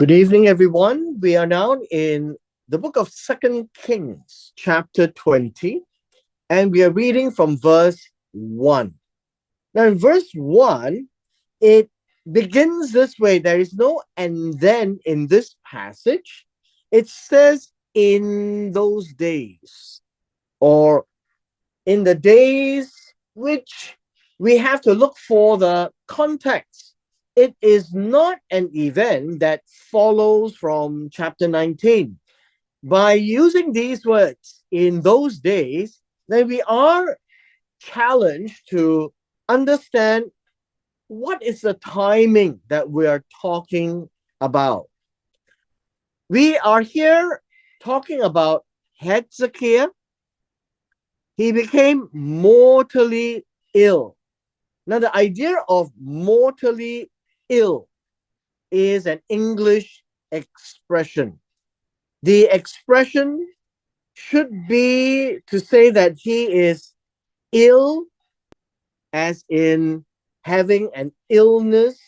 Good evening, everyone. We are now in the book of Second Kings, chapter 20, and we are reading from verse 1. Now, in verse 1, it begins this way. There is no and then in this passage. It says, in those days, or in the days, which we have to look for the context. It is not an event that follows from chapter 19. By using these words in those days, then we are challenged to understand what is the timing that we are talking about. We are here talking about Hezekiah. He became mortally ill. Now, the idea of mortally ill is an English expression. The expression should be to say that he is ill, as in having an illness,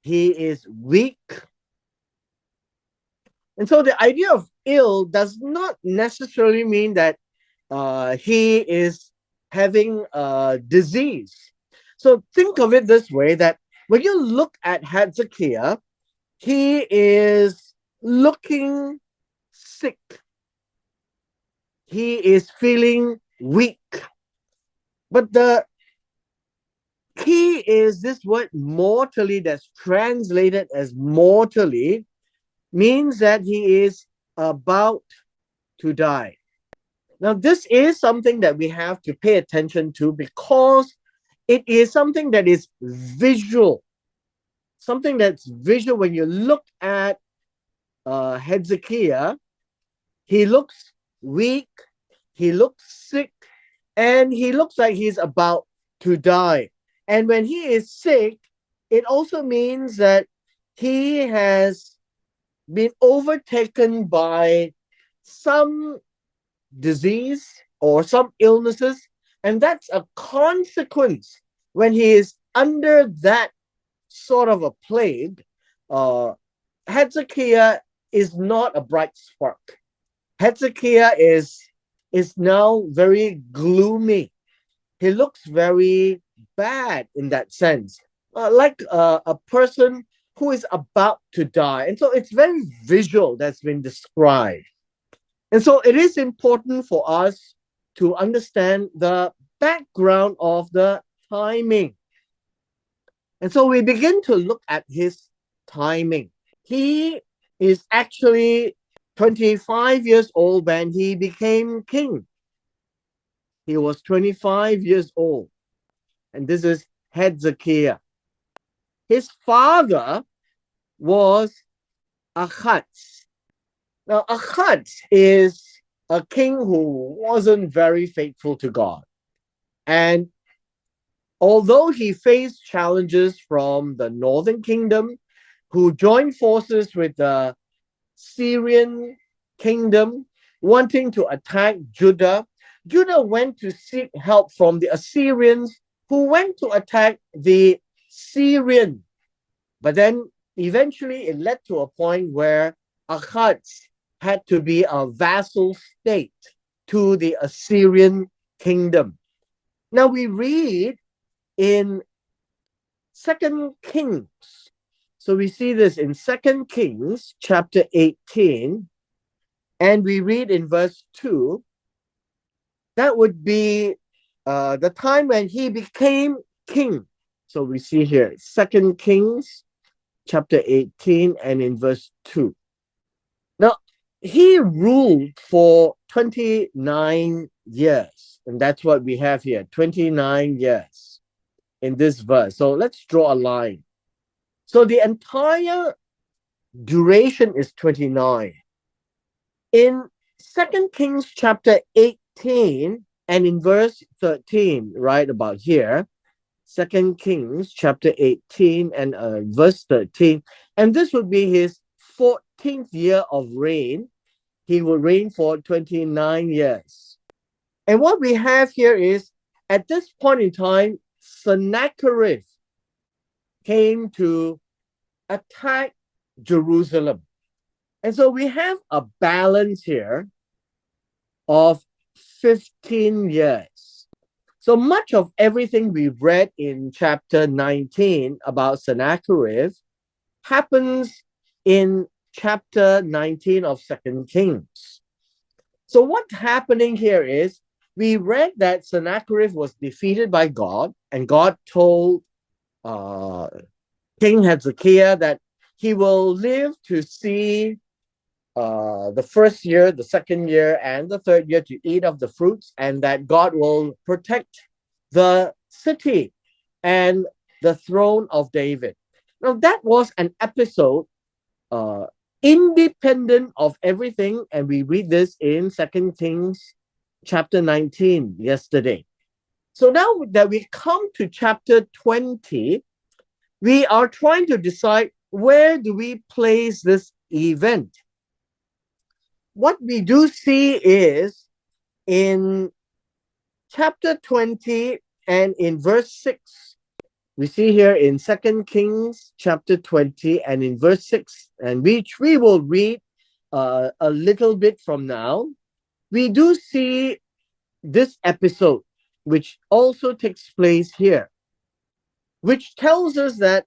he is weak. And so the idea of ill does not necessarily mean that he is having a disease. So think of it this way, that when you look at Hezekiah, he is looking sick. He is feeling weak. But the key is this word mortally, that's translated as mortally, means that he is about to die. Now, this is something that we have to pay attention to because it is something that is visual. Something that's visual. When you look at Hezekiah, he looks weak, he looks sick, and he looks like he's about to die. And when he is sick, it also means that he has been overtaken by some disease or some illnesses, and that's a consequence. When he is under that sort of a plague, Hezekiah is not a bright spark. Hezekiah is now very gloomy. He looks very bad in that sense, like a person who is about to die. And so it's very visual that's been described. And so it is important for us to understand the background of the timing. And so we begin to look at his timing. He is actually 25 years old when he became king. He was 25 years old. And this is Hezekiah. His father was Ahaz. Now, Ahaz is a king who wasn't very faithful to God. And although he faced challenges from the northern kingdom, who joined forces with the Syrian kingdom, wanting to attack Judah, Judah went to seek help from the Assyrians, who went to attack the Syrian. But then eventually it led to a point where Ahaz had to be a vassal state to the Assyrian kingdom. Now we read in Second Kings. So we see this in Second Kings chapter 18, and we read in verse 2, that would be the time when he became king. So we see here, Second Kings chapter 18 and in verse 2. Now, he ruled for 29 years. And that's what we have here, 29 years in this verse. So let's draw a line. So the entire duration is 29. In Second Kings chapter 18 and in verse 13, right about here, Second Kings chapter 18 and verse 13, and this would be his 14th year of reign. He will reign for 29 years. And what we have here is, at this point in time, Sennacherib came to attack Jerusalem. And so we have a balance here of 15 years. So much of everything we read in chapter 19 about Sennacherib happens in chapter 19 of Second Kings. So what's happening here is we read that Sennacherib was defeated by God, and God told uh, King Hezekiah that he will live to see the first year, the second year, and the third year to eat of the fruits, and that God will protect the city and the throne of David. Now, that was an episode uh, independent of everything, and we read this in Second Kings chapter 19 yesterday. So now that we come to chapter 20, we are trying to decide where do we place this event. What we do see is in chapter 20 and in verse 6, we see here in Second Kings chapter 20 and in verse 6, and which we will read a little bit from now, we do see this episode, which also takes place here, which tells us that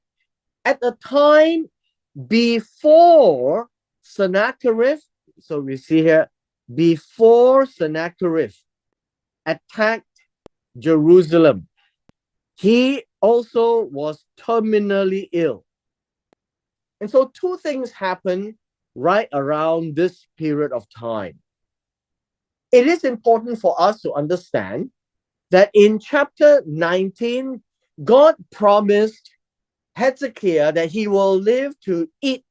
at the time before Sennacherib, so we see here, before Sennacherib attacked Jerusalem, he also was terminally ill. And so two things happen right around this period of time. It is important for us to understand that in chapter 19, God promised Hezekiah that he will live to eat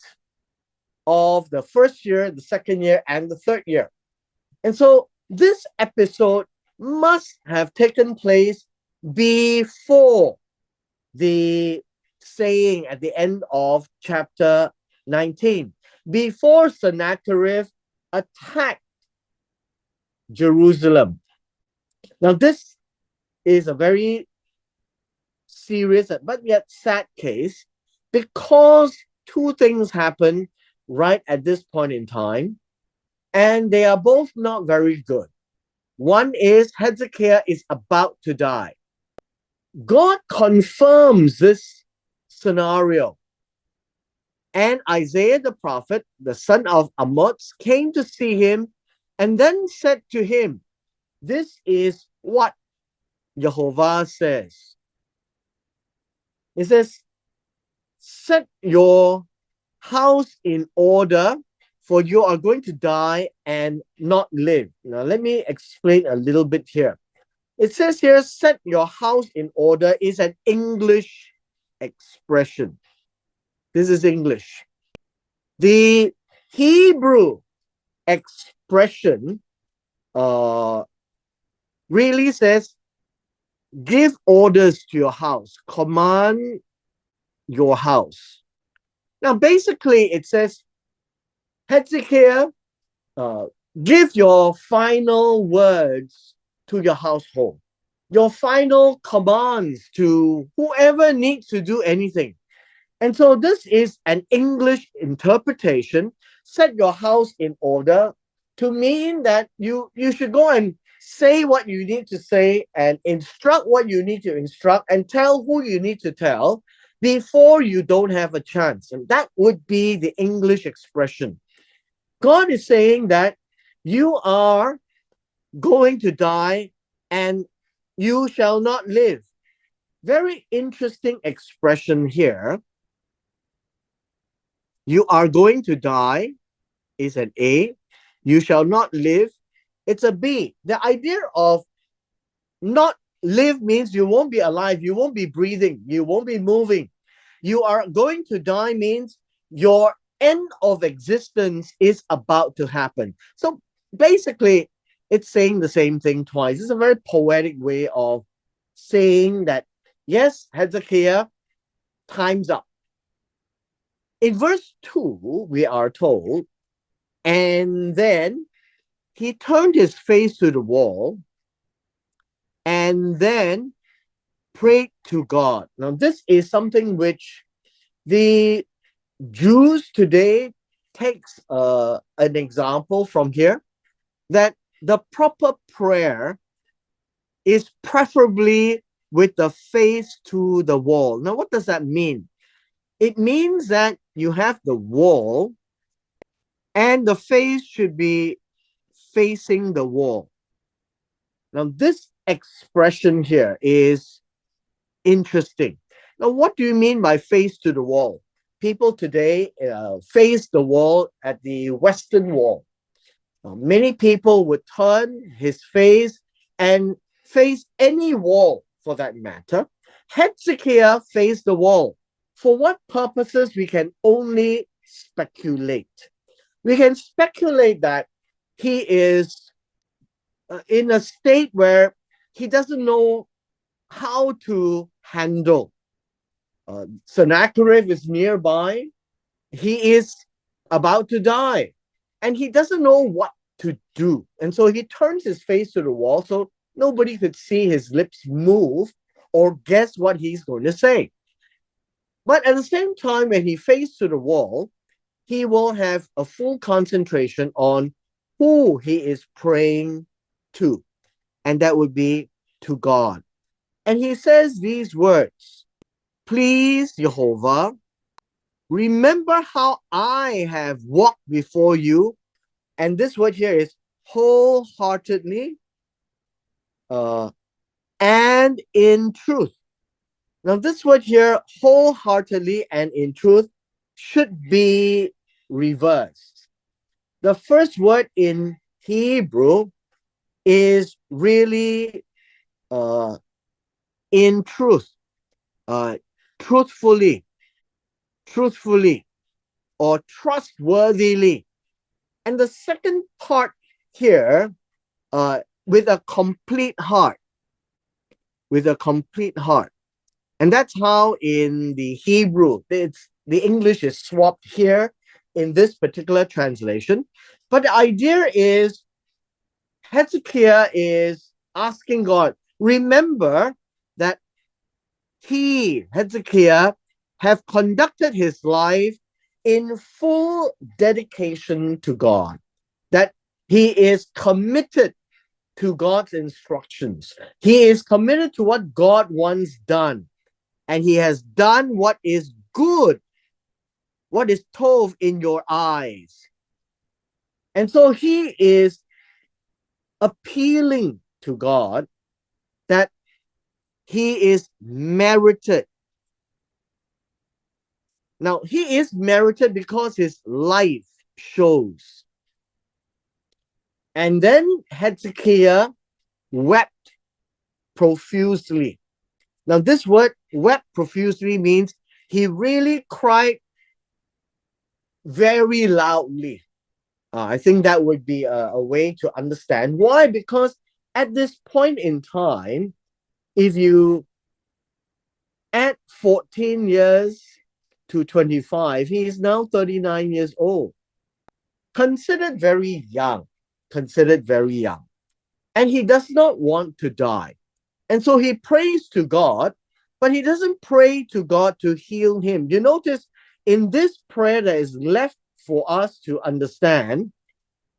of the first year, the second year, and the third year. And so this episode must have taken place before the saying at the end of chapter 19, before Sennacherib attacked Jerusalem. Now, this is a very serious but yet sad case because two things happen right at this point in time, and they are both not very good. One is Hezekiah is about to die. God confirms this scenario. And Isaiah the prophet, the son of Amoz, came to see him and then said to him, "This is what Jehovah says." He says, "Set your house in order, for you are going to die and not live." Now, let me explain a little bit here. It says here, "set your house in order" is an English expression. This is English. The Hebrew expression really says, give orders to your house, command your house. Now, basically, it says, Hezekiah, give your final words to your household, your final commands to whoever needs to do anything. And so this is an English interpretation. Set your house in order to mean that you should go and say what you need to say and instruct what you need to instruct and tell who you need to tell before you don't have a chance. And that would be the English expression. God is saying that you are going to die and you shall not live. Very interesting expression here. You are going to die is an A. You shall not live, it's a B. The idea of not live means you won't be alive, you won't be breathing, you won't be moving. You are going to die means your end of existence is about to happen. So basically, it's saying the same thing twice. It's a very poetic way of saying that, yes, Hezekiah, time's up. In verse 2, we are told, and then he turned his face to the wall and then prayed to God. Now, this is something which the Jews today takes an example from here that the proper prayer is preferably with the face to the wall. Now, what does that mean? It means that you have the wall and the face should be facing the wall. Now, this expression here is interesting. Now, what do you mean by face to the wall? People today face the wall at the Western Wall. Many people would turn his face and face any wall for that matter. Hezekiah faced the wall. For what purposes, we can only speculate. We can speculate that he is in a state where he doesn't know how to handle. Sennacherib is nearby. He is about to die and he doesn't know what to do. And so he turns his face to the wall so nobody could see his lips move or guess what he's going to say. But at the same time, when he faces to the wall, he will have a full concentration on who he is praying to, and that would be to God. And he says these words, please, Jehovah, remember how I have walked before you. And this word here is wholeheartedly and in truth. Now, this word here, wholeheartedly and in truth, should be reversed. The first word in Hebrew is really in truth, truthfully, or trustworthily. And the second part here, with a complete heart, And that's how in the Hebrew, the English is swapped here in this particular translation. But the idea is Hezekiah is asking God, remember that Hezekiah, have conducted his life in full dedication to God, that he is committed to God's instructions. He is committed to what God wants done. And he has done what is good, what is tov in your eyes. And so he is appealing to God that he is merited. Now, he is merited because his life shows. And then Hezekiah wept profusely. Now, this word wept profusely means he really cried very loudly. I think that would be a way to understand. Why? Because at this point in time, if you add 14 years to 25, he is now 39 years old. Considered very young. And he does not want to die. And so he prays to God, but he doesn't pray to God to heal him. You notice in this prayer that is left for us to understand,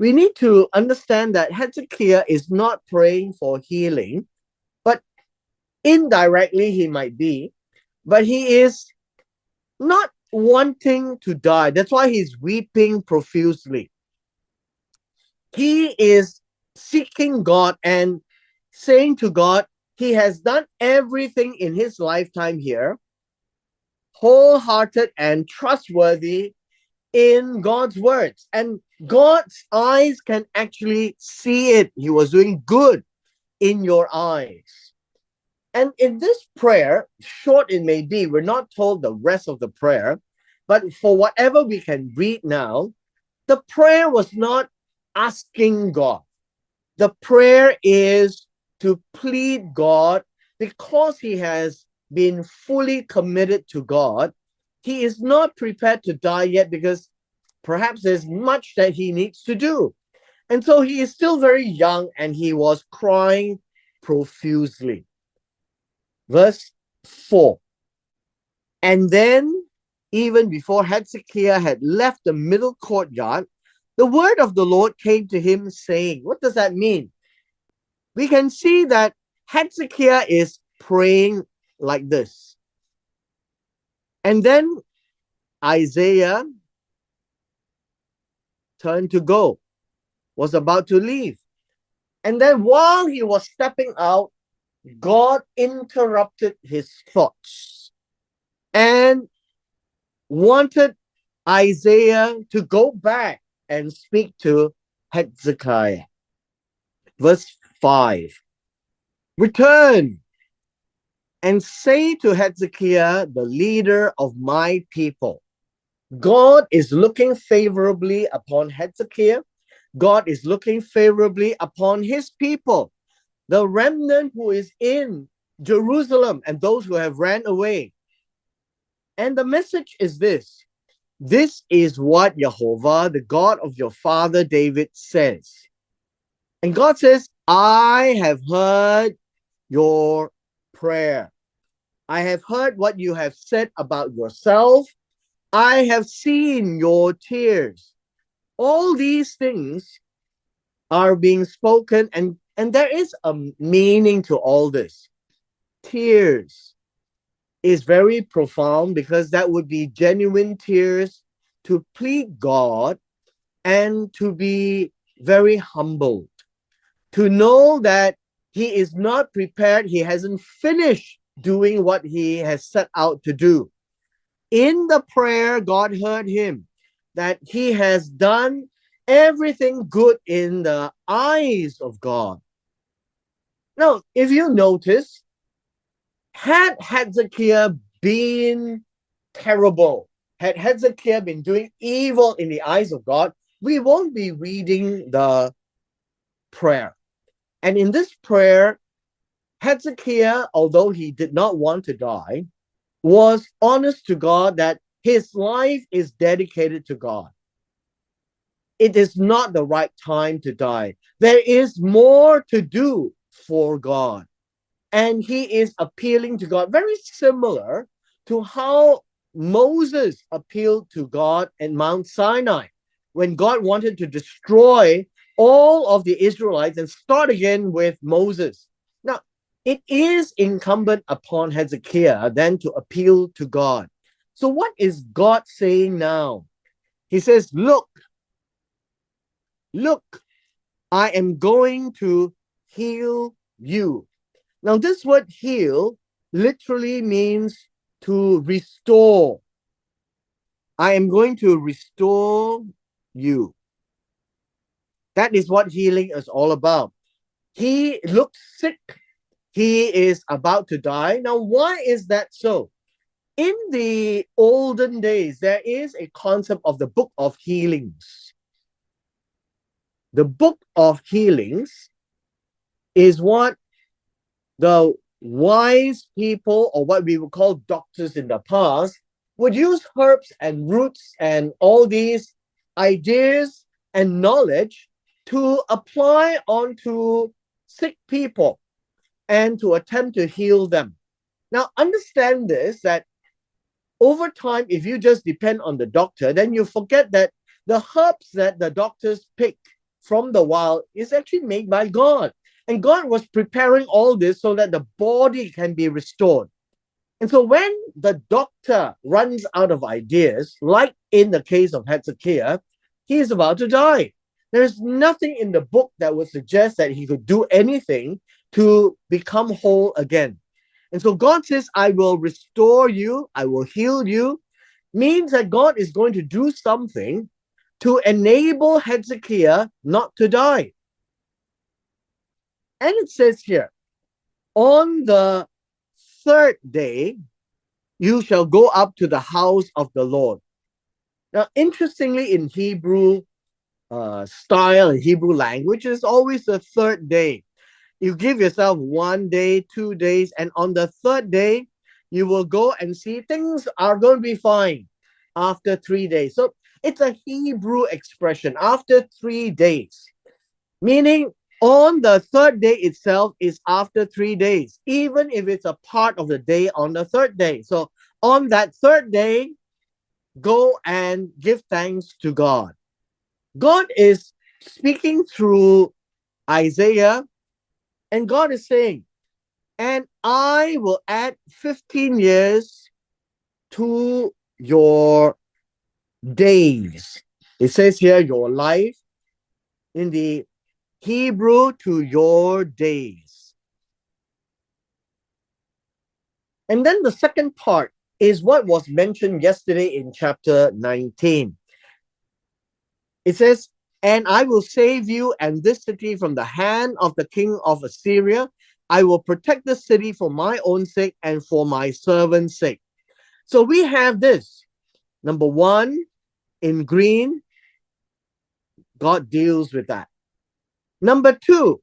we need to understand that Hezekiah is not praying for healing, but indirectly he might be, but he is not wanting to die. That's why he's weeping profusely. He is seeking God and saying to God, he has done everything in his lifetime here, wholehearted and trustworthy in God's words. And God's eyes can actually see it. He was doing good in your eyes. And in this prayer, short it may be, we're not told the rest of the prayer, but for whatever we can read now, the prayer was not asking God. The prayer is to plead God because he has been fully committed to God. He is not prepared to die yet because perhaps there's much that he needs to do. And so he is still very young and he was crying profusely. Verse 4. And then even before Hezekiah had left the middle courtyard, the word of the Lord came to him saying, what does that mean? We can see that Hezekiah is praying like this. And then Isaiah turned to go, was about to leave. And then while he was stepping out, God interrupted his thoughts and wanted Isaiah to go back and speak to Hezekiah. Verse 5. Return and say to Hezekiah, the leader of my people. God is looking favorably upon Hezekiah. God is looking favorably upon his people, the remnant who is in Jerusalem and those who have ran away. And the message is this. This is what Jehovah, the God of your father David, says. And God says, I have heard your prayer. I have heard what you have said about yourself. I have seen your tears. All these things are being spoken, and there is a meaning to all this. Tears is very profound because that would be genuine tears to plead God and to be very humbled, to know that he is not prepared, he hasn't finished doing what he has set out to do. In the prayer, God heard him, that he has done everything good in the eyes of God. Now, if you notice, had Hezekiah been terrible, had Hezekiah been doing evil in the eyes of God, we won't be reading the prayer. And in this prayer, Hezekiah, although he did not want to die, was honest to God that his life is dedicated to God. It is not the right time to die. There is more to do for God. And he is appealing to God, very similar to how Moses appealed to God at Mount Sinai when God wanted to destroy all of the Israelites and start again with Moses. Now, it is incumbent upon Hezekiah then to appeal to God. So what is God saying now? He says, look, I am going to heal you. Now, this word heal literally means to restore. I am going to restore you. That is what healing is all about. He looks sick. He is about to die. Now, why is that so? In the olden days, there is a concept of the Book of Healings. The Book of Healings is what the wise people, or what we would call doctors in the past, would use herbs and roots and all these ideas and knowledge to apply onto sick people and to attempt to heal them. Now, understand this, that over time, if you just depend on the doctor, then you forget that the herbs that the doctors pick from the wild is actually made by God. And God was preparing all this so that the body can be restored. And so when the doctor runs out of ideas, like in the case of Hezekiah, he is about to die. There's nothing in the book that would suggest that he could do anything to become whole again. And so God says, I will restore you, I will heal you, means that God is going to do something to enable Hezekiah not to die. And it says here, on the third day, you shall go up to the house of the Lord. Now, interestingly, in Hebrew style and Hebrew language, it's always the third day. You give yourself 1 day, 2 days, and on the third day, you will go and see things are going to be fine after 3 days. So it's a Hebrew expression, after 3 days, meaning on the third day itself is after 3 days, even if it's a part of the day on the third day. So on that third day, go and give thanks to God. God is speaking through Isaiah, and God is saying, and I will add 15 years to your days. It says here, your life, in the Hebrew, to your days. And then the second part is what was mentioned yesterday in chapter 19. It says, and I will save you and this city from the hand of the king of Assyria. I will protect the city for my own sake and for my servant's sake. So we have this. Number one, in green, God deals with that. Number two,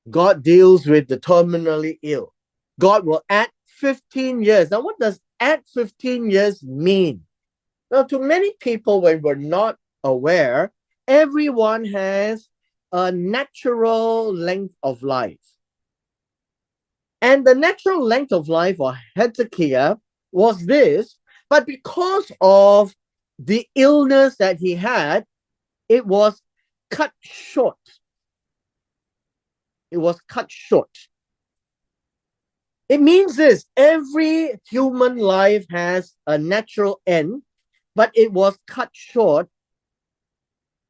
God deals with the terminally ill. God will add 15 years. Now, what does add 15 years mean? Now, to many people, when we're not aware, everyone has a natural length of life. And the natural length of life for Hezekiah was this, but because of the illness that he had, it was cut short. It was cut short. It means this: every human life has a natural end, but it was cut short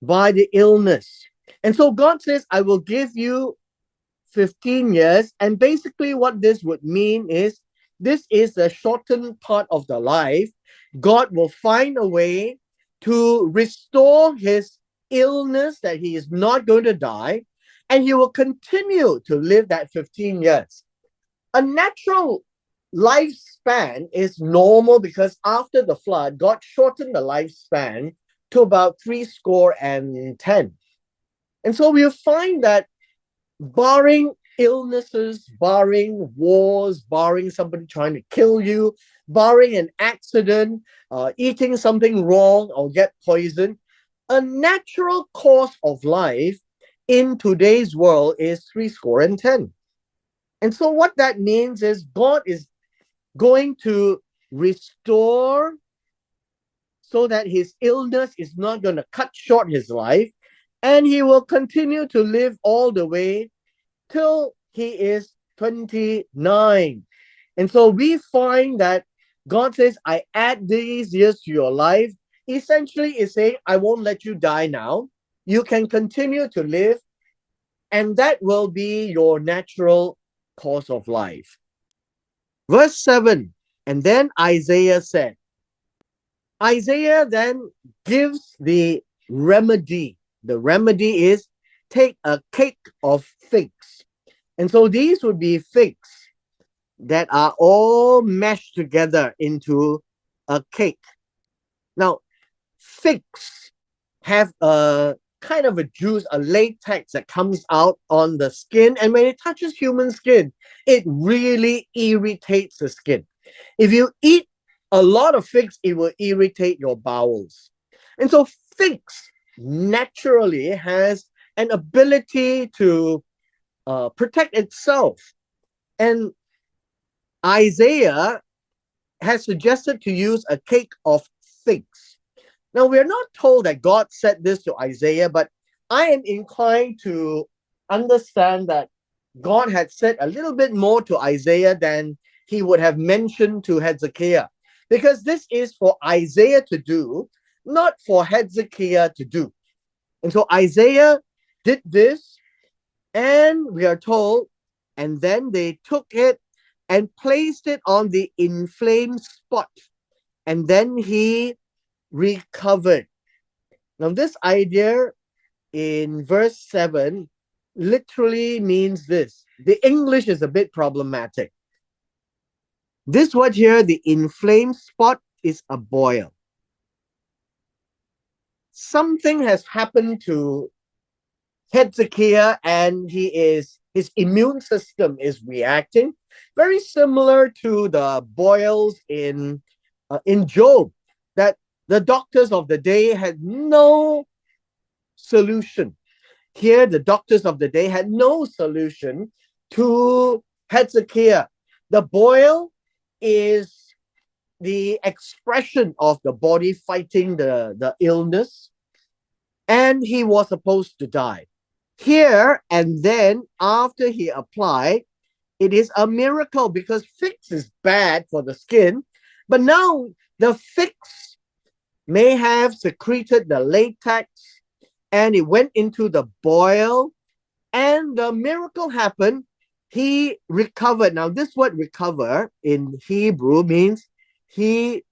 by the illness. And so God says, I will give you 15 years. And basically, what this would mean is this is the shortened part of the life. God will find a way to restore his illness, that he is not going to die, and he will continue to live that 15 years. A natural lifespan is normal because after the flood, God shortened the lifespan to about 70. And so we'll find that barring illnesses, barring wars, barring somebody trying to kill you, barring an accident, eating something wrong or get poisoned, a natural course of life in today's world is 70. And so what that means is God is going to restore so that his illness is not going to cut short his life, and he will continue to live all the way till he is 29. And so we find that God says, I add these years to your life. Essentially, is saying, I won't let you die now. You can continue to live, and that will be your natural course of life. Verse 7, and then Isaiah said, Isaiah then gives the remedy. The remedy is take a cake of figs. And so these would be figs that are all mashed together into a cake. Now, figs have a kind of a juice, a latex that comes out on the skin. And when it touches human skin, it really irritates the skin. If you eat a lot of figs, it will irritate your bowels. And so figs naturally has an ability to protect itself. And Isaiah has suggested to use a cake of figs. Now, we're not told that God said this to Isaiah, but I am inclined to understand that God had said a little bit more to Isaiah than he would have mentioned to Hezekiah, because this is for Isaiah to do, not for Hezekiah to do. And so Isaiah did this, and we are told, and then they took it and placed it on the inflamed spot, and then he recovered. Now, this idea in verse 7 literally means this. The English is a bit problematic. This word here, the inflamed spot, is a boil. Something has happened to Hezekiah, and his immune system is reacting, very similar to the boils in Job, that the doctors of the day had no solution. Here, the doctors of the day had no solution to Hezekiah. The boil is the expression of the body fighting the illness, and he was supposed to die. Here and then, after he applied, it is a miracle because fix is bad for the skin, but now the fix may have secreted the latex and it went into the boil and the miracle happened. He recovered. Now, this word recover in Hebrew means he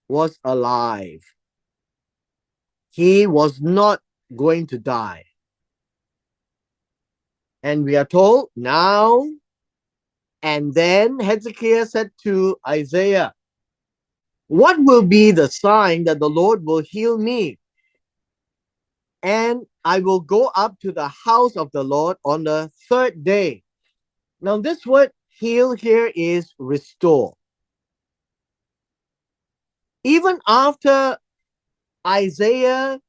was alive. He was not going to die. And we are told now, and then Hezekiah said to Isaiah, what will be the sign that the Lord will heal me? And I will go up to the house of the Lord on the third day. Now, this word heal here is restore. Even after Isaiah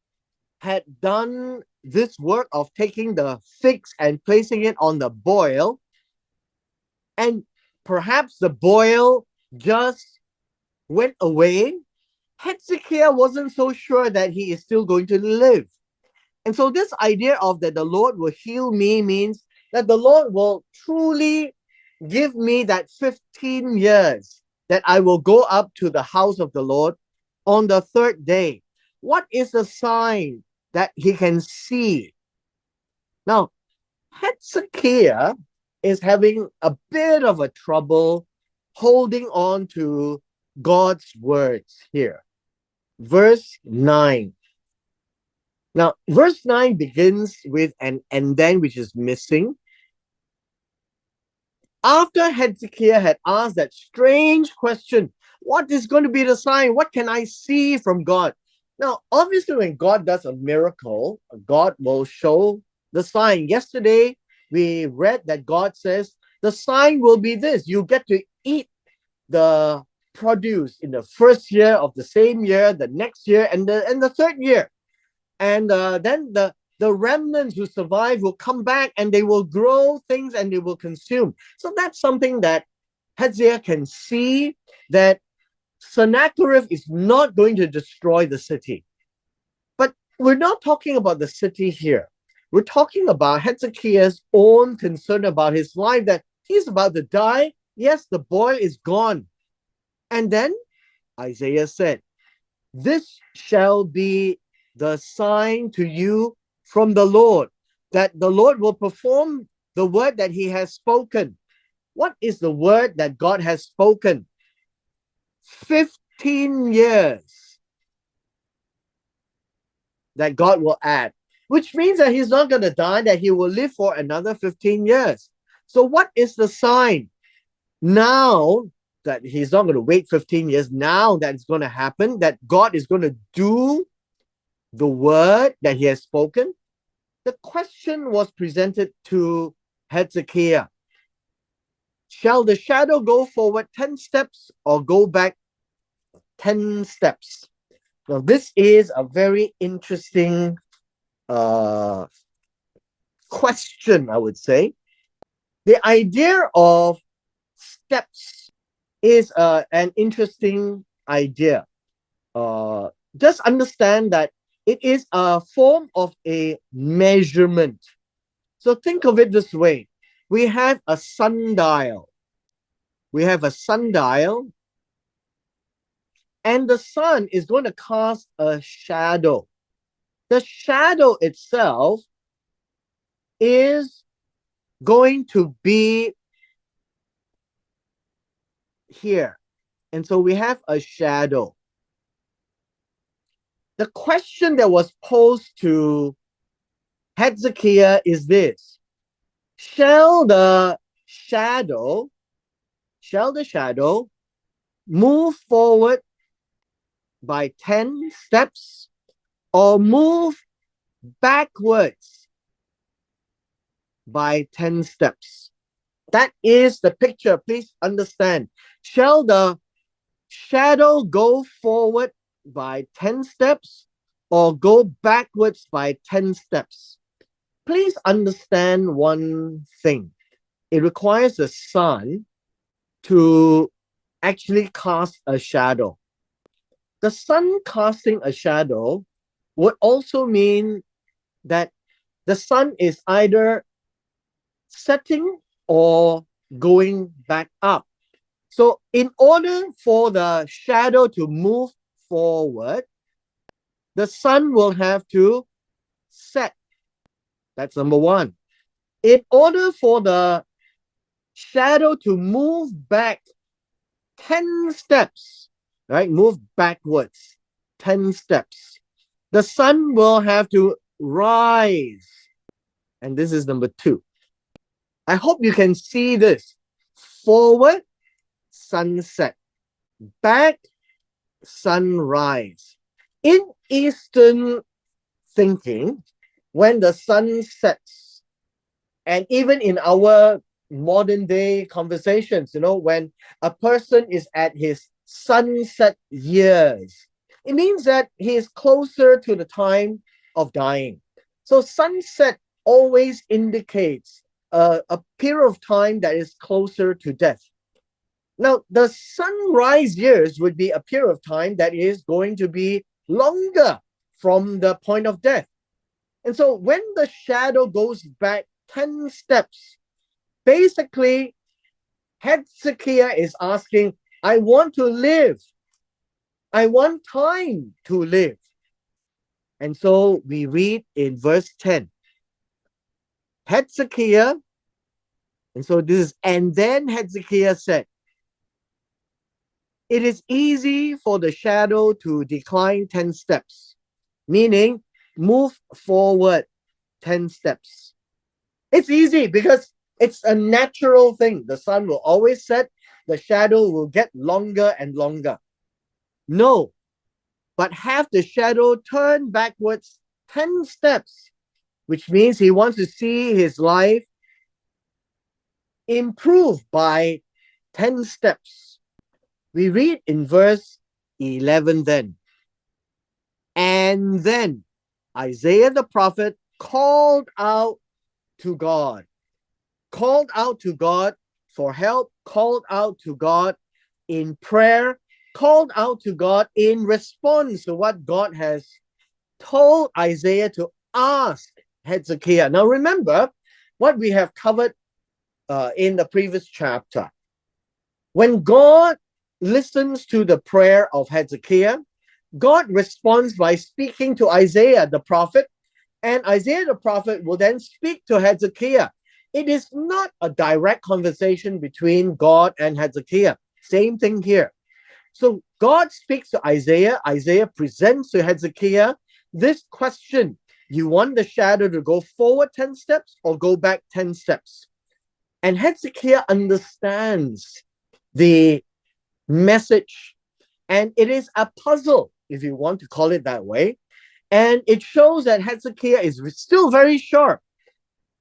had done this work of taking the fix and placing it on the boil, and perhaps the boil just went away, Hezekiah wasn't so sure that he is still going to live. And so this idea of that the Lord will heal me means that the Lord will truly give me that 15 years that I will go up to the house of the Lord on the third day. What is the sign that he can see? Now, Hezekiah is having a bit of a trouble holding on to God's words here. Verse 9. Now, verse 9 begins with an and then, which is missing. After Hezekiah had asked that strange question, what is going to be the sign? What can I see from God? Now, obviously, when God does a miracle, God will show the sign. Yesterday, we read that God says, the sign will be this. You get to eat the produce in the first year of the same year, the next year, and the third year. And then the remnants who survive will come back and they will grow things and they will consume. So that's something that Hezekiah can see, that Sennacherib is not going to destroy the city. But we're not talking about the city here. We're talking about Hezekiah's own concern about his life, that he's about to die. Yes, the boil is gone. And then Isaiah said, this shall be the sign to you from the Lord, that the Lord will perform the word that he has spoken. What is the word that God has spoken? 15 years that God will add, which means that he's not going to die, that he will live for another 15 years. So what is the sign? Now that he's not going to wait 15 years, now that it's going to happen, that God is going to do the word that he has spoken. The question was presented to Hezekiah. Shall the shadow go forward 10 steps or go back 10 steps? Now, this is a very interesting question, I would say. The idea of steps is an interesting idea. Just understand that it is a form of a measurement. So think of it this way. We have a sundial. We have a sundial, and the sun is going to cast a shadow. The shadow itself is going to be here. And so we have a shadow. The question that was posed to Hezekiah is this: shall the shadow move forward by 10 steps or move backwards by 10 steps? That is the picture. Please understand. Shall the shadow go forward by 10 steps or go backwards by 10 steps? Please understand one thing. It requires the sun to actually casts a shadow. The sun casting a shadow would also mean that the sun is either setting or going back up. So, in order for the shadow to move forward, the sun will have to set. That's number one. In order for the shadow to move back 10 steps, right? Move backwards 10 steps. The sun will have to rise. And this is number two. I hope you can see this. Forward, sunset. Back, sunrise. In Eastern thinking, when the sun sets, and even in our modern day conversations, when a person is at his sunset years, it means that he is closer to the time of dying. So sunset always indicates a period of time that is closer to death. Now, the sunrise years would be a period of time that is going to be longer from the point of death. And so when the shadow goes back 10 steps, basically, Hezekiah is asking, I want to live. I want time to live. And so we read in verse 10, Hezekiah, and so this is, and then Hezekiah said, it is easy for the shadow to decline 10 steps, meaning move forward 10 steps. It's easy because it's a natural thing. The sun will always set, the shadow will get longer and longer. No, but have the shadow turn backwards 10 steps, which means he wants to see his life improve by 10 steps. We read in verse 11 then. And then Isaiah the prophet called out to God for help, called out to God in prayer, called out to God in response to what God has told Isaiah to ask Hezekiah. Now remember what we have covered in the previous chapter. When God listens to the prayer of Hezekiah, God responds by speaking to Isaiah the prophet, and Isaiah the prophet will then speak to Hezekiah. It is not a direct conversation between God and Hezekiah. Same thing here. So God speaks to Isaiah. Isaiah presents to Hezekiah this question. You want the shadow to go forward 10 steps or go back 10 steps? And Hezekiah understands the message. And it is a puzzle, if you want to call it that way. And it shows that Hezekiah is still very sharp.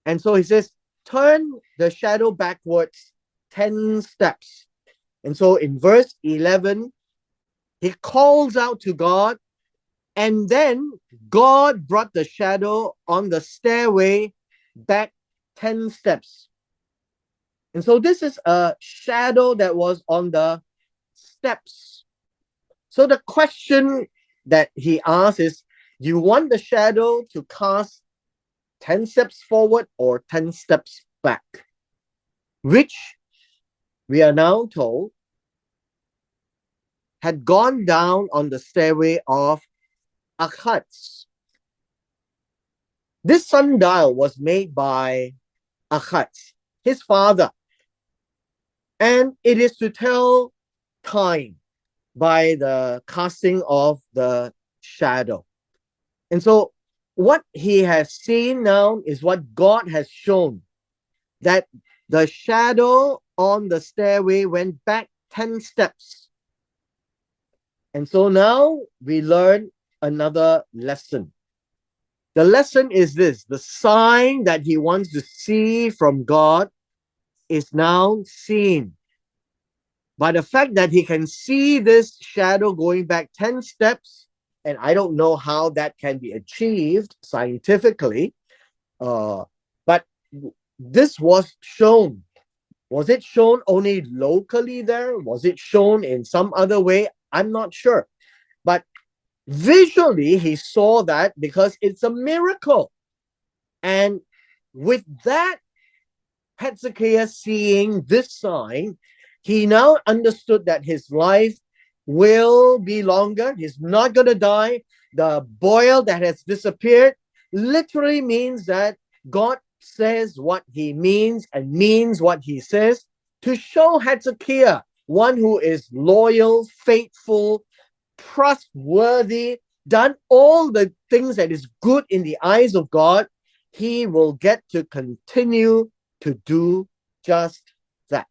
And so he says, turn the shadow backwards 10 steps. And so in verse 11, he calls out to God, and then God brought the shadow on the stairway back 10 steps. And so this is a shadow that was on the steps. So the question that he asks is, you want the shadow to cast 10 steps forward or 10 steps back? Which we are now told had gone down on the stairway of Achaz. This sundial was made by Achaz, his father, and it is to tell time by the casting of the shadow. And so what he has seen now is what God has shown, that the shadow on the stairway went back 10 steps. And so now we learn another lesson. The lesson is this: the sign that he wants to see from God is now seen. By the fact that he can see this shadow going back 10 steps, and I don't know how that can be achieved scientifically, but this was shown Was it shown only locally there? Was it shown in some other way? I'm not sure. But visually, he saw that because it's a miracle. And with that, Hezekiah seeing this sign, he now understood that his life will be longer. He's not going to die. The boil that has disappeared literally means that God says what he means and means what he says to show Hezekiah, one who is loyal, faithful, trustworthy, done all the things that is good in the eyes of God. He will get to continue to do just that.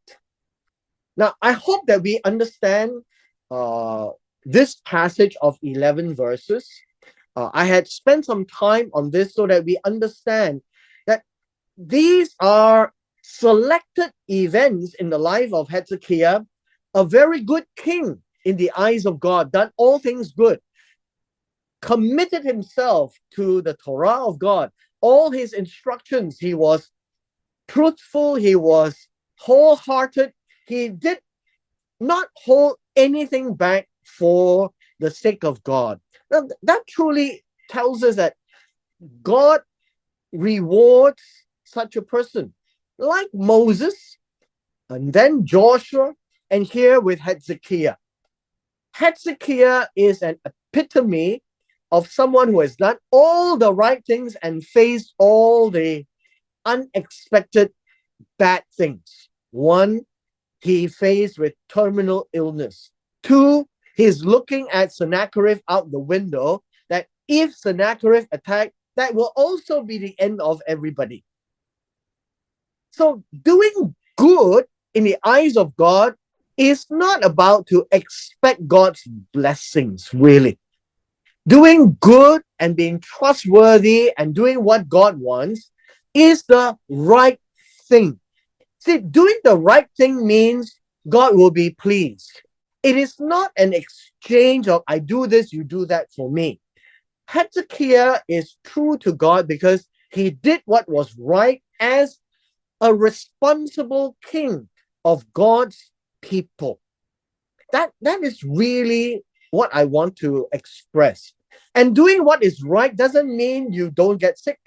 Now, I hope that we understand this passage of 11 verses. I had spent some time on this so that we understand that these are selected events in the life of Hezekiah, a very good king in the eyes of God, done all things good, committed himself to the Torah of God. All his instructions, he was truthful, he was wholehearted, he did not hold anything back for the sake of God. Now, that truly tells us that God rewards such a person, like Moses, and then Joshua, and here with Hezekiah. Hezekiah is an epitome of someone who has done all the right things and faced all the unexpected bad things. One, he faced with terminal illness. Two, he's looking at Sennacherib out the window, that if Sennacherib attacked, that will also be the end of everybody. So doing good in the eyes of God is not about to expect God's blessings, really. Doing good and being trustworthy and doing what God wants is the right thing. See, doing the right thing means God will be pleased. It is not an exchange of I do this, you do that for me. Hezekiah is true to God because he did what was right as a responsible king of God's people. That is really what I want to express. And doing what is right doesn't mean you don't get sick.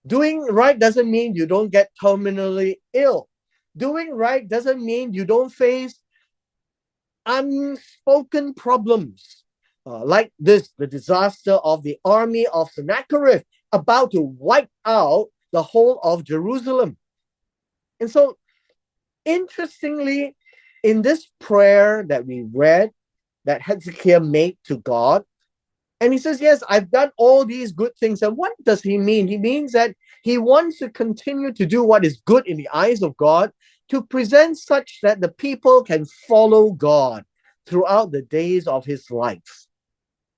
Doing right doesn't mean you don't get terminally ill. Doing right doesn't mean you don't face unspoken problems like this, the disaster of the army of Sennacherib about to wipe out the whole of Jerusalem. And so, interestingly, in this prayer that we read, that Hezekiah made to God, and he says, yes, I've done all these good things. And what does he mean? He means that he wants to continue to do what is good in the eyes of God, to present such that the people can follow God throughout the days of his life.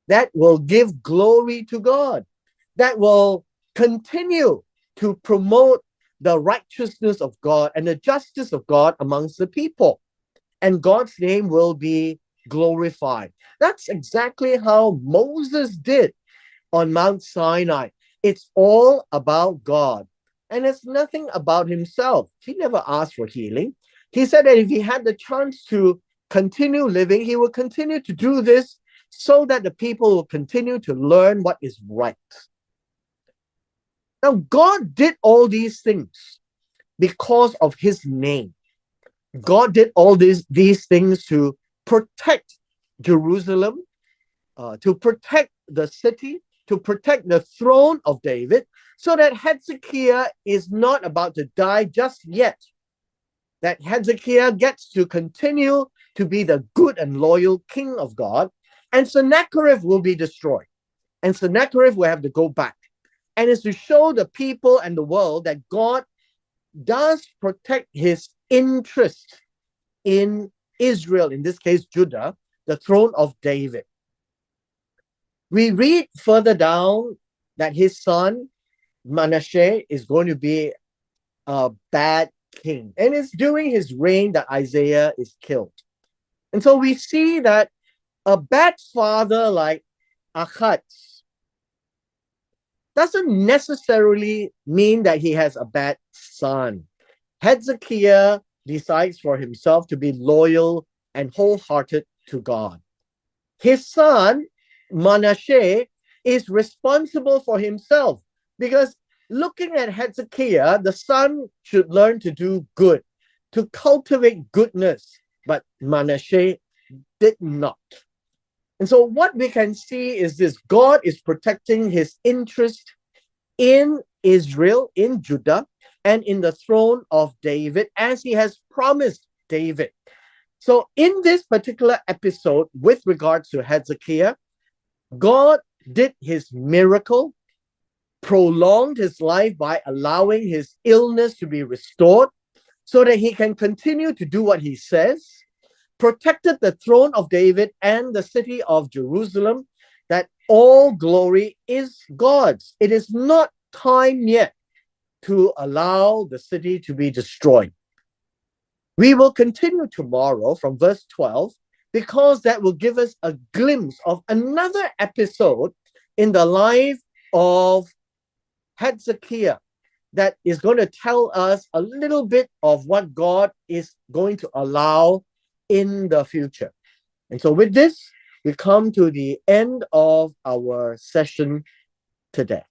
That will give glory to God. That will continue to promote the righteousness of God and the justice of God amongst the people. And God's name will be glorified. That's exactly how Moses did on Mount Sinai. It's all about God. And it's nothing about himself. He never asked for healing. He said that if he had the chance to continue living, he would continue to do this so that the people will continue to learn what is right. Now, God did all these things because of his name. God did all these things to protect Jerusalem, to protect the city, to protect the throne of David, so that Hezekiah is not about to die just yet. That Hezekiah gets to continue to be the good and loyal king of God, and Sennacherib will be destroyed. And Sennacherib will have to go back. And it's to show the people and the world that God does protect his interest in Israel, in this case, Judah, the throne of David. We read further down that his son, Manasseh, is going to be a bad king. And it's during his reign that Isaiah is killed. And so we see that a bad father like Ahaz doesn't necessarily mean that he has a bad son. Hezekiah decides for himself to be loyal and wholehearted to God. His son, Manasseh, is responsible for himself because looking at Hezekiah, the son should learn to do good, to cultivate goodness, but Manasseh did not. And so what we can see is this: God is protecting his interest in Israel, in Judah, and in the throne of David, as he has promised David. So in this particular episode, with regards to Hezekiah, God did his miracle, prolonged his life by allowing his illness to be restored so that he can continue to do what he says, protected the throne of David and the city of Jerusalem, that all glory is God's. It is not time yet to allow the city to be destroyed. We will continue tomorrow from verse 12 because that will give us a glimpse of another episode in the life of Hezekiah that is going to tell us a little bit of what God is going to allow in the future. And so with this, we come to the end of our session today.